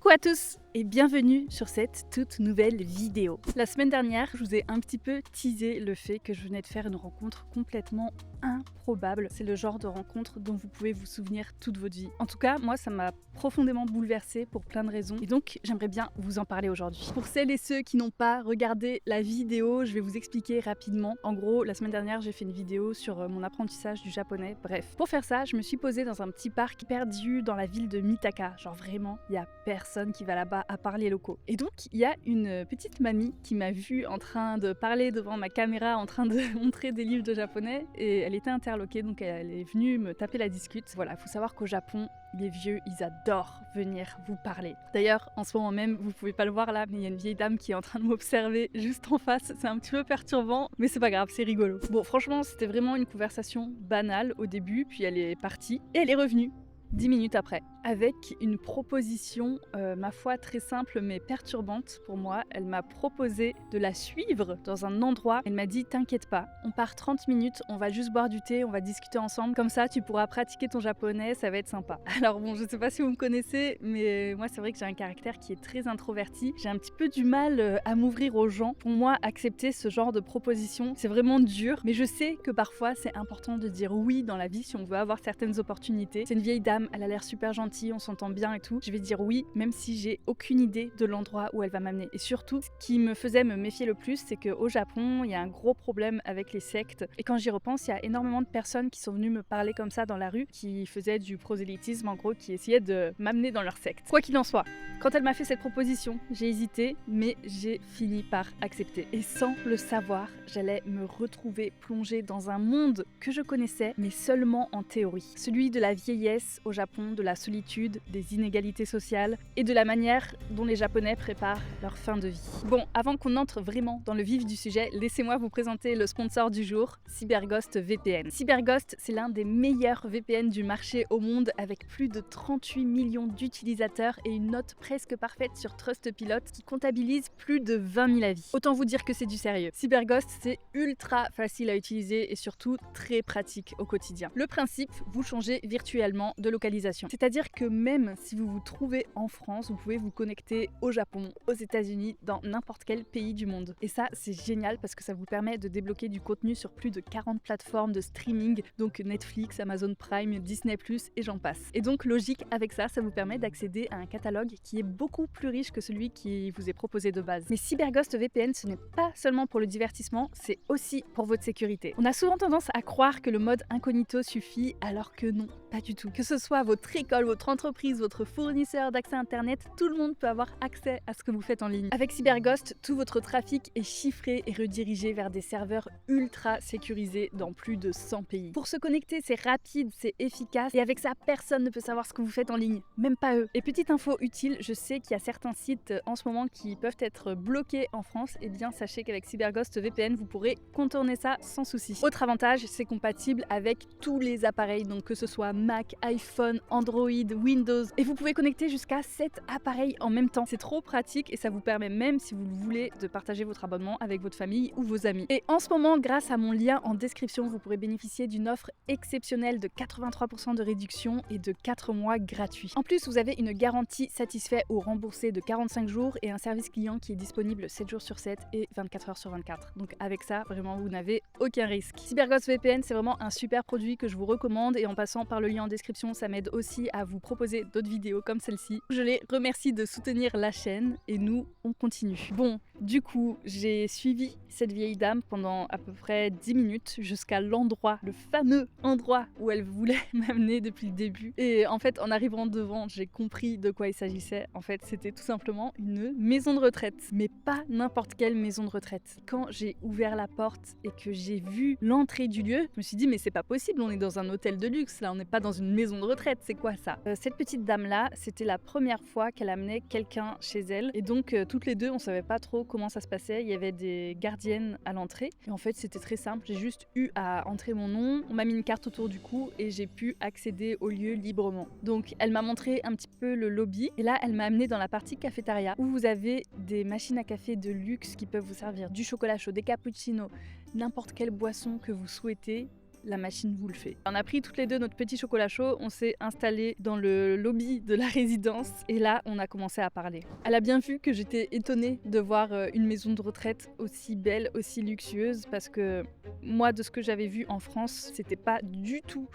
Coucou à tous et bienvenue sur cette toute nouvelle vidéo. La semaine dernière, je vous ai un petit peu teasé le fait que je venais de faire une rencontre complètement improbable. C'est le genre de rencontre dont vous pouvez vous souvenir toute votre vie. En tout cas, moi, ça m'a profondément bouleversée pour plein de raisons. Et donc, j'aimerais bien vous en parler aujourd'hui. Pour celles et ceux qui n'ont pas regardé la vidéo, je vais vous expliquer rapidement. En gros, la semaine dernière, j'ai fait une vidéo sur mon apprentissage du japonais. Bref, pour faire ça, je me suis posée dans un petit parc perdu dans la ville de Mitaka. Genre vraiment, il y a personne qui va là-bas à part les locaux. Et donc, il y a une petite mamie qui m'a vue en train de parler devant ma caméra, en train de montrer des livres de japonais, et elle était interloquée, donc elle est venue me taper la discute. Voilà, il faut savoir qu'au Japon, les vieux, ils adorent venir vous parler. D'ailleurs, en ce moment même, vous pouvez pas le voir là, mais il y a une vieille dame qui est en train de m'observer juste en face. C'est un petit peu perturbant, mais c'est pas grave, c'est rigolo. Bon, franchement, c'était vraiment une conversation banale au début, puis elle est partie, et elle est revenue 10 minutes après, avec une proposition, ma foi, très simple mais perturbante pour moi. Elle m'a proposé de la suivre dans un endroit. Elle m'a dit, t'inquiète pas, on part 30 minutes, on va juste boire du thé, on va discuter ensemble. Comme ça, tu pourras pratiquer ton japonais, ça va être sympa. Alors bon, je sais pas si vous me connaissez, mais moi, c'est vrai que j'ai un caractère qui est très introverti. J'ai un petit peu du mal à m'ouvrir aux gens. Pour moi, accepter ce genre de proposition, c'est vraiment dur. Mais je sais que parfois, c'est important de dire oui dans la vie si on veut avoir certaines opportunités. C'est une vieille dame, elle a l'air super gentille, on s'entend bien et tout. Je vais dire oui, même si j'ai aucune idée de l'endroit où elle va m'amener. Et surtout, ce qui me faisait me méfier le plus, c'est qu'au Japon, il y a un gros problème avec les sectes. Et quand j'y repense, il y a énormément de personnes qui sont venues me parler comme ça dans la rue, qui faisaient du prosélytisme, en gros, qui essayaient de m'amener dans leur secte. Quoi qu'il en soit, quand elle m'a fait cette proposition, j'ai hésité, mais j'ai fini par accepter. Et sans le savoir, j'allais me retrouver plongée dans un monde que je connaissais, mais seulement en théorie. Celui de la vieillesse au Japon, de la solitude, des inégalités sociales et de la manière dont les Japonais préparent leur fin de vie. Bon, avant qu'on entre vraiment dans le vif du sujet, laissez-moi vous présenter le sponsor du jour, CyberGhost VPN. CyberGhost, c'est l'un des meilleurs VPN du marché au monde avec plus de 38 millions d'utilisateurs et une note presque parfaite sur Trustpilot qui comptabilise plus de 20 000 avis. Autant vous dire que c'est du sérieux. CyberGhost, c'est ultra facile à utiliser et surtout très pratique au quotidien. Le principe, vous changez virtuellement de localisation. C'est-à-dire que même si vous vous trouvez en France, vous pouvez vous connecter au Japon, aux États-Unis, dans n'importe quel pays du monde. Et ça, c'est génial parce que ça vous permet de débloquer du contenu sur plus de 40 plateformes de streaming, donc Netflix, Amazon Prime, Disney+, et j'en passe. Et donc, logique, avec ça, ça vous permet d'accéder à un catalogue qui est beaucoup plus riche que celui qui vous est proposé de base. Mais CyberGhost VPN, ce n'est pas seulement pour le divertissement, c'est aussi pour votre sécurité. On a souvent tendance à croire que le mode incognito suffit, alors que non, pas du tout. Que ce soit votre école, votre entreprise, votre fournisseur d'accès internet, tout le monde peut avoir accès à ce que vous faites en ligne. Avec CyberGhost, tout votre trafic est chiffré et redirigé vers des serveurs ultra sécurisés dans plus de 100 pays. Pour se connecter, c'est rapide, c'est efficace et avec ça, personne ne peut savoir ce que vous faites en ligne, même pas eux. Et petite info utile, je sais qu'il y a certains sites en ce moment qui peuvent être bloqués en France, et bien sachez qu'avec CyberGhost VPN, vous pourrez contourner ça sans souci. Autre avantage, c'est compatible avec tous les appareils, donc que ce soit Mac, iPhone, Android, Windows, et vous pouvez connecter jusqu'à 7 appareils en même temps. C'est trop pratique et ça vous permet même, si vous le voulez, de partager votre abonnement avec votre famille ou vos amis. Et en ce moment, grâce à mon lien en description, vous pourrez bénéficier d'une offre exceptionnelle de 83% de réduction et de 4 mois gratuits. En plus, vous avez une garantie satisfait ou remboursée de 45 jours et un service client qui est disponible 7 jours sur 7 et 24 heures sur 24. Donc avec ça, vraiment, vous n'avez aucun risque. CyberGhost VPN, c'est vraiment un super produit que je vous recommande, et en passant par le lien en description, ça m'aide aussi à vous proposer d'autres vidéos comme celle-ci. Je les remercie de soutenir la chaîne et nous, on continue. Bon, du coup, j'ai suivi cette vieille dame pendant à peu près 10 minutes jusqu'à l'endroit, le fameux endroit où elle voulait m'amener depuis le début. Et en fait, en arrivant devant, j'ai compris de quoi il s'agissait. En fait, c'était tout simplement une maison de retraite. Mais pas n'importe quelle maison de retraite. Quand j'ai ouvert la porte et que j'ai vu l'entrée du lieu, je me suis dit, mais c'est pas possible, on est dans un hôtel de luxe, là, on n'est pas dans une maison de retraite, c'est quoi ça? Cette petite dame-là, c'était la première fois qu'elle amenait quelqu'un chez elle. Et donc, toutes les deux, on savait pas trop comment ça se passait. Il y avait des gardiennes à l'entrée. Et en fait, c'était très simple. J'ai juste eu à entrer mon nom, on m'a mis une carte autour du cou et j'ai pu accéder au lieu librement. Donc, elle m'a montré un petit peu le lobby. Et là, elle m'a amené dans la partie cafétéria où vous avez des machines à café de luxe qui peuvent vous servir du chocolat chaud, des cappuccinos, n'importe quelle boisson que vous souhaitez. la machine vous le fait. On a pris toutes les deux notre petit chocolat chaud, on s'est installé dans le lobby de la résidence et là on a commencé à parler. Elle a bien vu que j'étais étonnée de voir une maison de retraite aussi belle, aussi luxueuse, parce que moi de ce que j'avais vu en France, c'était pas du tout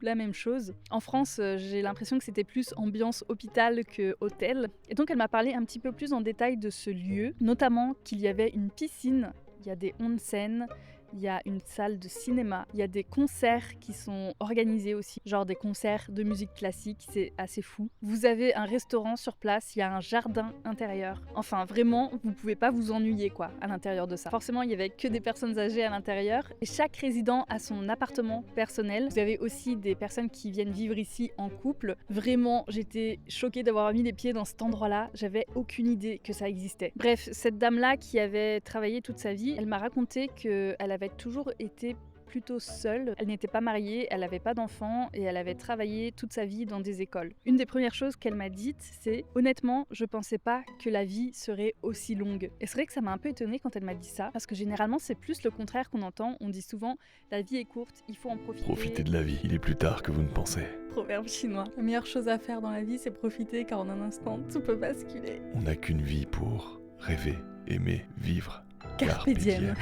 la même chose. En France, j'ai l'impression que c'était plus ambiance hôpital que hôtel. Et donc elle m'a parlé un petit peu plus en détail de ce lieu, notamment qu'il y avait une piscine, il y a des onsen, il y a une salle de cinéma, il y a des concerts qui sont organisés aussi, genre des concerts de musique classique, c'est assez fou. Vous avez un restaurant sur place, il y a un jardin intérieur. Enfin, vraiment, vous pouvez pas vous ennuyer quoi à l'intérieur de ça. Forcément, il y avait que des personnes âgées à l'intérieur et chaque résident a son appartement personnel. Vous avez aussi des personnes qui viennent vivre ici en couple. Vraiment, j'étais choquée d'avoir mis les pieds dans cet endroit-là, j'avais aucune idée que ça existait. Bref, cette dame-là qui avait travaillé toute sa vie, elle m'a raconté qu'elle avait toujours été plutôt seule. Elle n'était pas mariée, elle n'avait pas d'enfants et elle avait travaillé toute sa vie dans des écoles. Une des premières choses qu'elle m'a dites, c'est « Honnêtement, je pensais pas que la vie serait aussi longue ». Et c'est vrai que ça m'a un peu étonnée quand elle m'a dit ça, parce que généralement c'est plus le contraire qu'on entend. On dit souvent « La vie est courte, il faut en profiter ». Profitez de la vie, il est plus tard que vous ne pensez. Proverbe chinois. La meilleure chose à faire dans la vie, c'est profiter car en un instant, tout peut basculer. On n'a qu'une vie pour rêver, aimer, vivre. Carpe diem.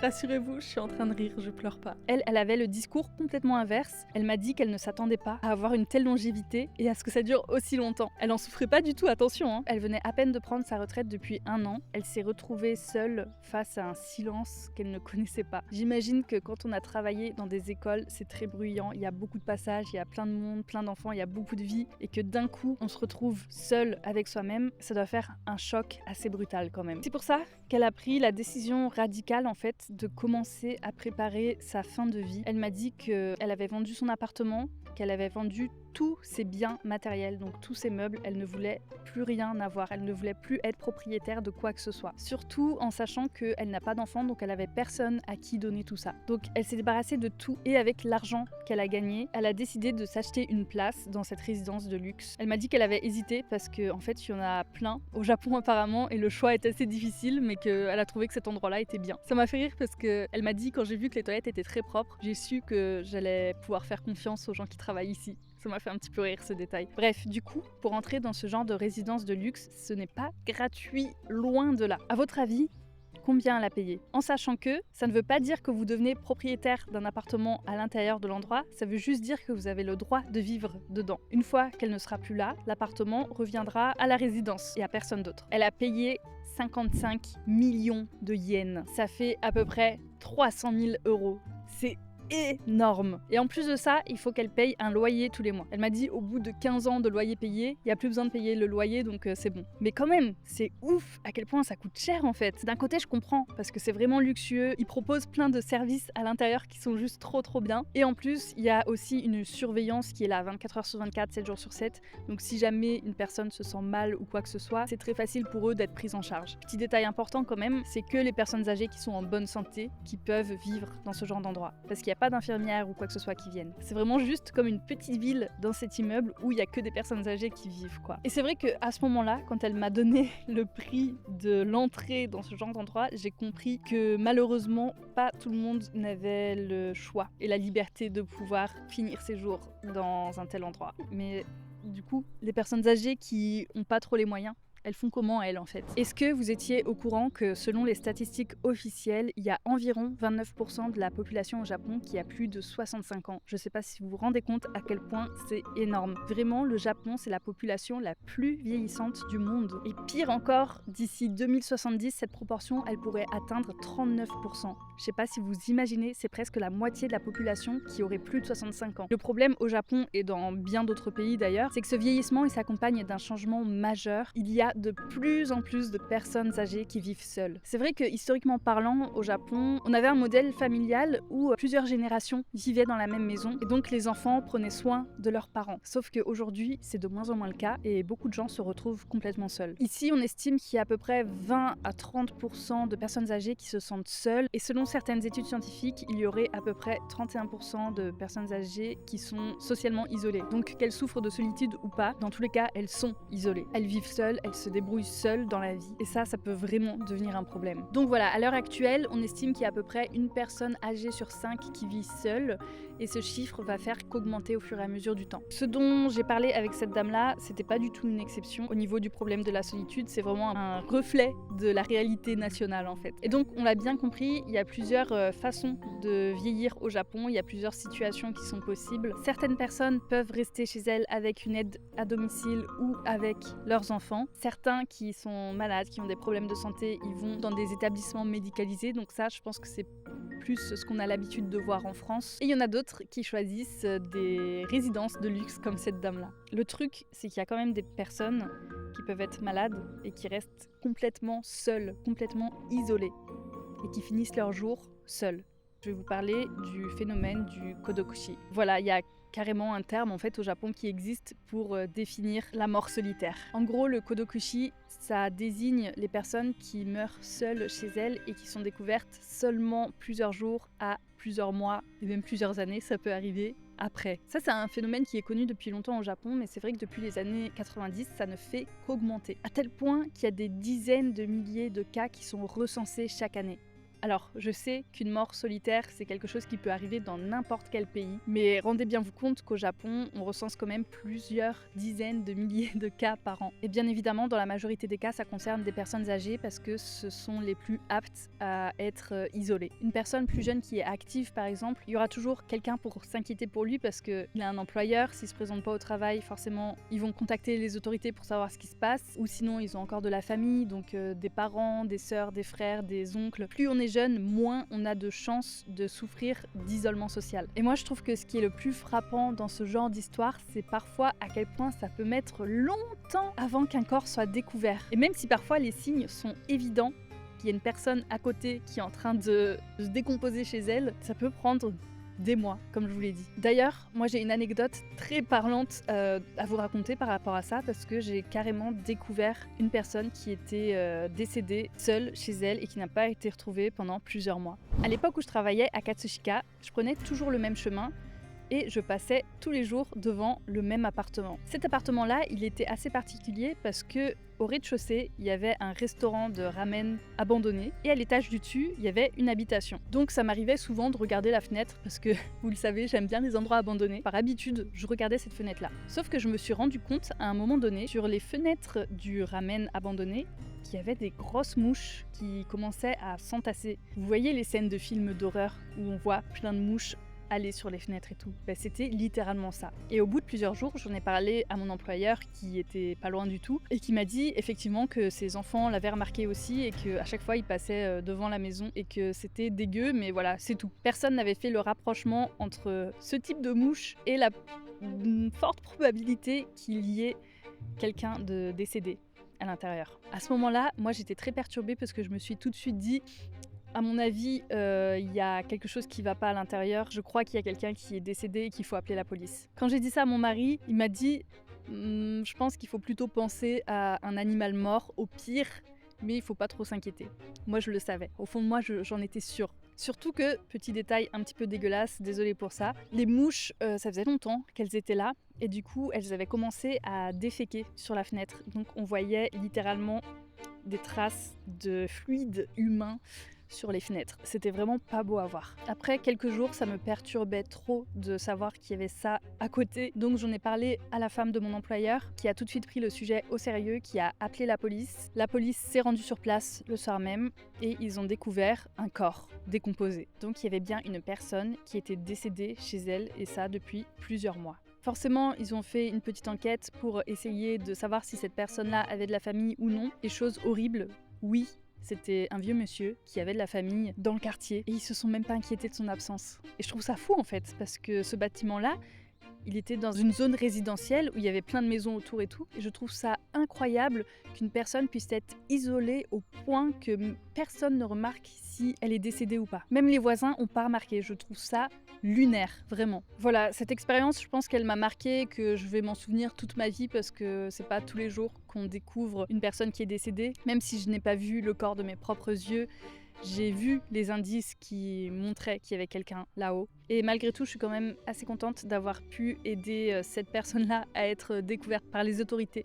Rassurez-vous, je suis en train de rire, je pleure pas. Elle avait le discours complètement inverse. Elle m'a dit qu'elle ne s'attendait pas à avoir une telle longévité et à ce que ça dure aussi longtemps. Elle en souffrait pas du tout, attention, hein. Elle venait à peine de prendre sa retraite depuis 1 an. Elle s'est retrouvée seule face à un silence qu'elle ne connaissait pas. J'imagine que quand on a travaillé dans des écoles, c'est très bruyant, il y a beaucoup de passages, il y a plein de monde, plein d'enfants, il y a beaucoup de vie et que d'un coup, on se retrouve seul avec soi-même, ça doit faire un choc assez brutal quand même. C'est pour ça qu'elle a pris la décision radicale en fait de commencer à préparer sa fin de vie. Elle m'a dit qu'elle avait vendu son appartement, qu'elle avait vendu tous ses biens matériels, donc tous ses meubles. Elle ne voulait plus rien avoir, elle ne voulait plus être propriétaire de quoi que ce soit. Surtout en sachant qu'elle n'a pas d'enfant, donc elle avait personne à qui donner tout ça. Donc elle s'est débarrassée de tout et avec l'argent qu'elle a gagné, elle a décidé de s'acheter une place dans cette résidence de luxe. Elle m'a dit qu'elle avait hésité parce qu'en fait il y en a plein au Japon apparemment et le choix est assez difficile, mais qu'elle a trouvé que cet endroit-là était bien. Ça m'a fait rire parce qu'elle m'a dit quand j'ai vu que les toilettes étaient très propres, j'ai su que j'allais pouvoir faire confiance aux gens qui travaillent ici. Ça m'a fait un petit peu rire ce détail. Bref, du coup, pour entrer dans ce genre de résidence de luxe, ce n'est pas gratuit, loin de là. À votre avis, combien elle a payé? En sachant que ça ne veut pas dire que vous devenez propriétaire d'un appartement à l'intérieur de l'endroit, ça veut juste dire que vous avez le droit de vivre dedans. Une fois qu'elle ne sera plus là, l'appartement reviendra à la résidence et à personne d'autre. Elle a payé 55 millions de yens. Ça fait à peu près 300 000 €. C'est énorme. Et en plus de ça, il faut qu'elle paye un loyer tous les mois. Elle m'a dit au bout de 15 ans de loyer payé, il n'y a plus besoin de payer le loyer, donc c'est bon. Mais quand même, c'est ouf à quel point ça coûte cher en fait. D'un côté, je comprends, parce que c'est vraiment luxueux. Ils proposent plein de services à l'intérieur qui sont juste trop bien. Et en plus, il y a aussi une surveillance qui est là 24 heures sur 24, 7 jours sur 7. Donc si jamais une personne se sent mal ou quoi que ce soit, c'est très facile pour eux d'être pris en charge. Petit détail important quand même, c'est que les personnes âgées qui sont en bonne santé qui peuvent vivre dans ce genre d'endroit. Parce qu'il n'y a pas d'infirmières ou quoi que ce soit qui viennent. C'est vraiment juste comme une petite ville dans cet immeuble où il y a que des personnes âgées qui vivent quoi. Et c'est vrai qu'à ce moment-là, quand elle m'a donné le prix de l'entrée dans ce genre d'endroit, j'ai compris que malheureusement pas tout le monde n'avait le choix et la liberté de pouvoir finir ses jours dans un tel endroit. Mais du coup, les personnes âgées qui n'ont pas trop les moyens, elles font comment elles en fait? Est-ce que vous étiez au courant que selon les statistiques officielles, il y a environ 29% de la population au Japon qui a plus de 65 ans? Je sais pas si vous vous rendez compte à quel point c'est énorme. Vraiment, le Japon, c'est la population la plus vieillissante du monde. Et pire encore, d'ici 2070, cette proportion, elle pourrait atteindre 39%. Je sais pas si vous imaginez, c'est presque la moitié de la population qui aurait plus de 65 ans. Le problème au Japon et dans bien d'autres pays d'ailleurs, c'est que ce vieillissement, il s'accompagne d'un changement majeur. Il y a de plus en plus de personnes âgées qui vivent seules. C'est vrai que historiquement parlant, au Japon, on avait un modèle familial où plusieurs générations vivaient dans la même maison et donc les enfants prenaient soin de leurs parents. Sauf qu'aujourd'hui, c'est de moins en moins le cas et beaucoup de gens se retrouvent complètement seuls. Ici, on estime qu'il y a à peu près 20 à 30% de personnes âgées qui se sentent seules et selon certaines études scientifiques, il y aurait à peu près 31% de personnes âgées qui sont socialement isolées. Donc qu'elles souffrent de solitude ou pas, dans tous les cas, elles sont isolées. Elles vivent seules, elles se débrouillent seuls dans la vie. Et ça peut vraiment devenir un problème. Donc voilà, à l'heure actuelle, on estime qu'il y a à peu près une personne âgée sur 5 qui vit seule. Et ce chiffre va faire qu'augmenter au fur et à mesure du temps. Ce dont j'ai parlé avec cette dame-là, c'était pas du tout une exception. Au niveau du problème de la solitude, c'est vraiment un reflet de la réalité nationale en fait. Et donc, on l'a bien compris, il y a plusieurs façons de vieillir au Japon, il y a plusieurs situations qui sont possibles. Certaines personnes peuvent rester chez elles avec une aide à domicile ou avec leurs enfants. Certains qui sont malades, qui ont des problèmes de santé, ils vont dans des établissements médicalisés. Donc ça, je pense que c'est plus ce qu'on a l'habitude de voir en France. Et il y en a d'autres qui choisissent des résidences de luxe comme cette dame-là. Le truc, c'est qu'il y a quand même des personnes qui peuvent être malades et qui restent complètement seules, complètement isolées et qui finissent leur jour seules. Je vais vous parler du phénomène du kodokushi. Voilà, il y a carrément un terme en fait au Japon qui existe pour définir la mort solitaire. En gros, le kodokushi, ça désigne les personnes qui meurent seules chez elles et qui sont découvertes seulement plusieurs jours à plusieurs mois et même plusieurs années, ça peut arriver après. Ça, c'est un phénomène qui est connu depuis longtemps au Japon, mais c'est vrai que depuis les années 90, ça ne fait qu'augmenter. À tel point qu'il y a des dizaines de milliers de cas qui sont recensés chaque année. Alors, je sais qu'une mort solitaire, c'est quelque chose qui peut arriver dans n'importe quel pays, mais rendez bien vous compte qu'au Japon, on recense quand même plusieurs dizaines de milliers de cas par an. Et bien évidemment, dans la majorité des cas, ça concerne des personnes âgées parce que ce sont les plus aptes à être isolées. Une personne plus jeune qui est active, par exemple, il y aura toujours quelqu'un pour s'inquiéter pour lui parce qu'il a un employeur. S'il ne se présente pas au travail, forcément, ils vont contacter les autorités pour savoir ce qui se passe, ou sinon, ils ont encore de la famille, donc des parents, des sœurs, des frères, des oncles. Plus on est jeune, moins on a de chances de souffrir d'isolement social. Et moi je trouve que ce qui est le plus frappant dans ce genre d'histoire, c'est parfois à quel point ça peut mettre longtemps avant qu'un corps soit découvert. Et même si parfois les signes sont évidents, qu'il y a une personne à côté qui est en train de se décomposer chez elle, ça peut prendre des mois, comme je vous l'ai dit. D'ailleurs, moi j'ai une anecdote très parlante à vous raconter par rapport à ça, parce que j'ai carrément découvert une personne qui était décédée seule chez elle et qui n'a pas été retrouvée pendant plusieurs mois. À l'époque où je travaillais à Katsushika, je prenais toujours le même chemin et je passais tous les jours devant le même appartement. Cet appartement-là, il était assez particulier parce que au rez-de-chaussée, il y avait un restaurant de ramen abandonné et à l'étage du dessus, il y avait une habitation. Donc ça m'arrivait souvent de regarder la fenêtre parce que, vous le savez, j'aime bien les endroits abandonnés. Par habitude, je regardais cette fenêtre-là. Sauf que je me suis rendu compte à un moment donné, sur les fenêtres du ramen abandonné, qu'il y avait des grosses mouches qui commençaient à s'entasser. Vous voyez les scènes de films d'horreur où on voit plein de mouches aller sur les fenêtres et tout. C'était littéralement ça. Et au bout de plusieurs jours, j'en ai parlé à mon employeur qui était pas loin du tout et qui m'a dit effectivement que ses enfants l'avaient remarqué aussi et qu'à chaque fois ils passaient devant la maison et que c'était dégueu, mais voilà, c'est tout. Personne n'avait fait le rapprochement entre ce type de mouche et la forte probabilité qu'il y ait quelqu'un de décédé à l'intérieur. À ce moment-là, moi j'étais très perturbée parce que je me suis tout de suite dit à mon avis, il y a quelque chose qui va pas à l'intérieur. Je crois qu'il y a quelqu'un qui est décédé et qu'il faut appeler la police. Quand j'ai dit ça à mon mari, il m'a dit je pense qu'il faut plutôt penser à un animal mort, au pire, mais il faut pas trop s'inquiéter. Moi, je le savais. Au fond de moi, j'en étais sûre. Surtout que, petit détail un petit peu dégueulasse, désolée pour ça, les mouches, ça faisait longtemps qu'elles étaient là. Et du coup, elles avaient commencé à déféquer sur la fenêtre. Donc on voyait littéralement des traces de fluide humain sur les fenêtres. C'était vraiment pas beau à voir. Après quelques jours, ça me perturbait trop de savoir qu'il y avait ça à côté. Donc j'en ai parlé à la femme de mon employeur qui a tout de suite pris le sujet au sérieux, qui a appelé la police. La police s'est rendue sur place le soir même et ils ont découvert un corps décomposé. Donc il y avait bien une personne qui était décédée chez elle et ça depuis plusieurs mois. Forcément, ils ont fait une petite enquête pour essayer de savoir si cette personne-là avait de la famille ou non. Et chose horrible, oui, c'était un vieux monsieur qui avait de la famille dans le quartier et ils se sont même pas inquiétés de son absence. Et je trouve ça fou en fait, parce que ce bâtiment-là, il était dans une zone résidentielle où il y avait plein de maisons autour et tout. Et je trouve ça incroyable qu'une personne puisse être isolée au point que personne ne remarque si elle est décédée ou pas. Même les voisins n'ont pas remarqué. Je trouve ça lunaire, vraiment. Voilà, cette expérience, je pense qu'elle m'a marquée, que je vais m'en souvenir toute ma vie parce que c'est pas tous les jours qu'on découvre une personne qui est décédée. Même si je n'ai pas vu le corps de mes propres yeux, j'ai vu les indices qui montraient qu'il y avait quelqu'un là-haut. Et malgré tout, je suis quand même assez contente d'avoir pu aider cette personne-là à être découverte par les autorités.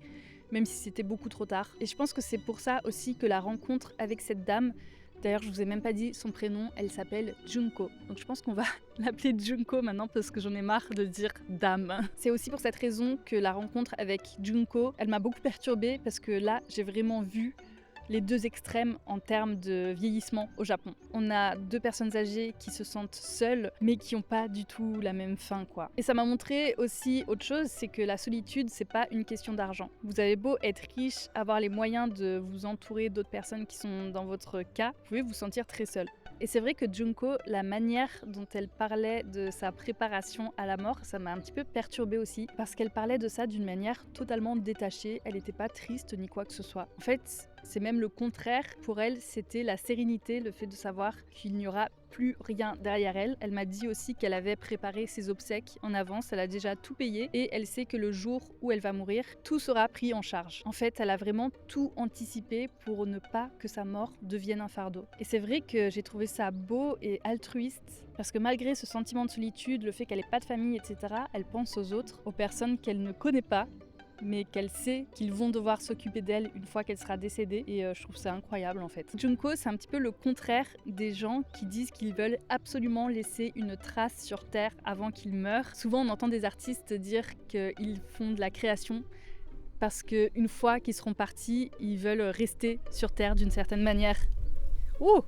même si c'était beaucoup trop tard. Et je pense que c'est pour ça aussi que la rencontre avec cette dame, d'ailleurs je vous ai même pas dit son prénom, elle s'appelle Junko. Donc je pense qu'on va l'appeler Junko maintenant parce que j'en ai marre de dire dame. C'est aussi pour cette raison que la rencontre avec Junko, elle m'a beaucoup perturbée parce que là j'ai vraiment vu les deux extrêmes en termes de vieillissement au Japon. On a deux personnes âgées qui se sentent seules, mais qui n'ont pas du tout la même fin, quoi. Et ça m'a montré aussi autre chose, c'est que la solitude, c'est pas une question d'argent. Vous avez beau être riche, avoir les moyens de vous entourer d'autres personnes qui sont dans votre cas, vous pouvez vous sentir très seul. Et c'est vrai que Junko, la manière dont elle parlait de sa préparation à la mort, ça m'a un petit peu perturbée aussi, parce qu'elle parlait de ça d'une manière totalement détachée, elle n'était pas triste ni quoi que ce soit. En fait, c'est même le contraire. Pour elle, c'était la sérénité, le fait de savoir qu'il n'y aura plus rien derrière elle. Elle m'a dit aussi qu'elle avait préparé ses obsèques en avance, elle a déjà tout payé et elle sait que le jour où elle va mourir, tout sera pris en charge. En fait, elle a vraiment tout anticipé pour ne pas que sa mort devienne un fardeau. Et c'est vrai que j'ai trouvé ça beau et altruiste parce que malgré ce sentiment de solitude, le fait qu'elle n'ait pas de famille, etc., elle pense aux autres, aux personnes qu'elle ne connaît pas, mais qu'elle sait qu'ils vont devoir s'occuper d'elle une fois qu'elle sera décédée et je trouve ça incroyable en fait. Junko, c'est un petit peu le contraire des gens qui disent qu'ils veulent absolument laisser une trace sur Terre avant qu'ils meurent. Souvent on entend des artistes dire qu'ils font de la création parce qu'une fois qu'ils seront partis, ils veulent rester sur Terre d'une certaine manière. Oh!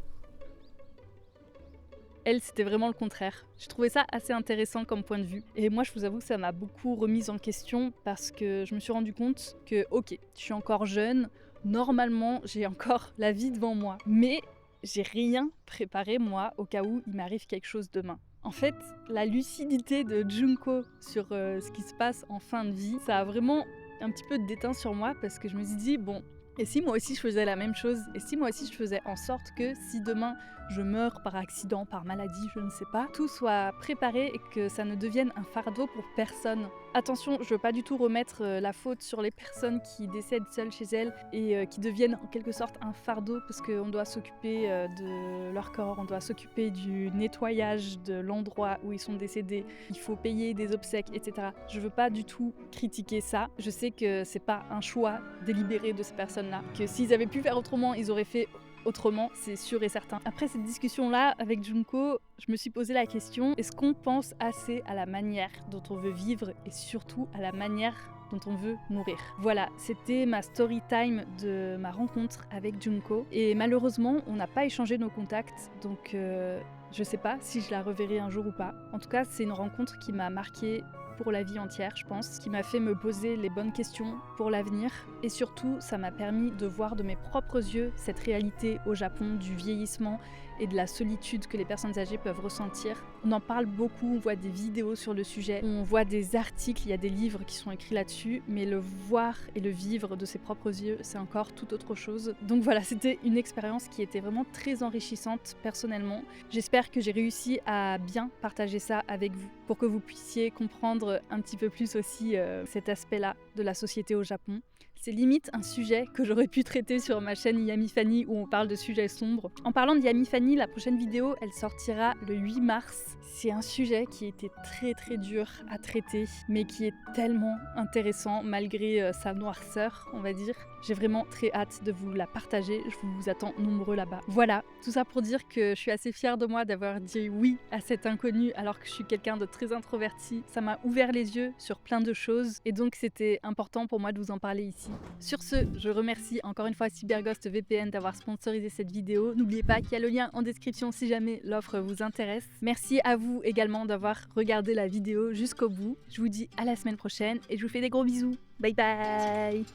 Elle, c'était vraiment le contraire. J'ai trouvé ça assez intéressant comme point de vue. Et moi, je vous avoue que ça m'a beaucoup remise en question parce que je me suis rendu compte que, ok, je suis encore jeune, normalement, j'ai encore la vie devant moi. Mais j'ai rien préparé, moi, au cas où il m'arrive quelque chose demain. En fait, la lucidité de Junko sur ce qui se passe en fin de vie, ça a vraiment un petit peu déteint sur moi parce que je me suis dit, bon, et si moi aussi je faisais la même chose? Et si moi aussi je faisais en sorte que si demain je meurs par accident, par maladie, je ne sais pas, tout soit préparé et que ça ne devienne un fardeau pour personne. Attention, je veux pas du tout remettre la faute sur les personnes qui décèdent seules chez elles et qui deviennent en quelque sorte un fardeau parce qu'on doit s'occuper de leur corps, on doit s'occuper du nettoyage de l'endroit où ils sont décédés, il faut payer des obsèques, etc. Je veux pas du tout critiquer ça. Je sais que c'est pas un choix délibéré de ces personnes-là, que s'ils avaient pu faire autrement, ils auraient fait autrement, c'est sûr et certain. Après cette discussion-là avec Junko, je me suis posé la question, est-ce qu'on pense assez à la manière dont on veut vivre et surtout à la manière dont on veut mourir? Voilà, c'était ma story time de ma rencontre avec Junko. Et malheureusement, on n'a pas échangé nos contacts, donc je sais pas si je la reverrai un jour ou pas. En tout cas, c'est une rencontre qui m'a marquée pour la vie entière, je pense, qui m'a fait me poser les bonnes questions pour l'avenir. Et surtout, ça m'a permis de voir de mes propres yeux cette réalité au Japon du vieillissement et de la solitude que les personnes âgées peuvent ressentir. On en parle beaucoup, on voit des vidéos sur le sujet, on voit des articles, il y a des livres qui sont écrits là-dessus, mais le voir et le vivre de ses propres yeux, c'est encore tout autre chose. Donc voilà, c'était une expérience qui était vraiment très enrichissante personnellement. J'espère que j'ai réussi à bien partager ça avec vous, pour que vous puissiez comprendre un petit peu plus aussi cet aspect-là de la société au Japon. C'est limite un sujet que j'aurais pu traiter sur ma chaîne Yami Fanny où on parle de sujets sombres. En parlant de Yami Fanny, la prochaine vidéo, elle sortira le 8 mars. C'est un sujet qui était très dur à traiter, mais qui est tellement intéressant malgré sa noirceur, on va dire. J'ai vraiment très hâte de vous la partager, je vous attends nombreux là-bas. Voilà, tout ça pour dire que je suis assez fière de moi d'avoir dit oui à cet inconnu alors que je suis quelqu'un de très introverti. Ça m'a ouvert les yeux sur plein de choses et donc c'était important pour moi de vous en parler ici. Sur ce, je remercie encore une fois Cyberghost VPN d'avoir sponsorisé cette vidéo. N'oubliez pas qu'il y a le lien en description si jamais l'offre vous intéresse. Merci à vous également d'avoir regardé la vidéo jusqu'au bout. Je vous dis à la semaine prochaine et je vous fais des gros bisous. Bye bye!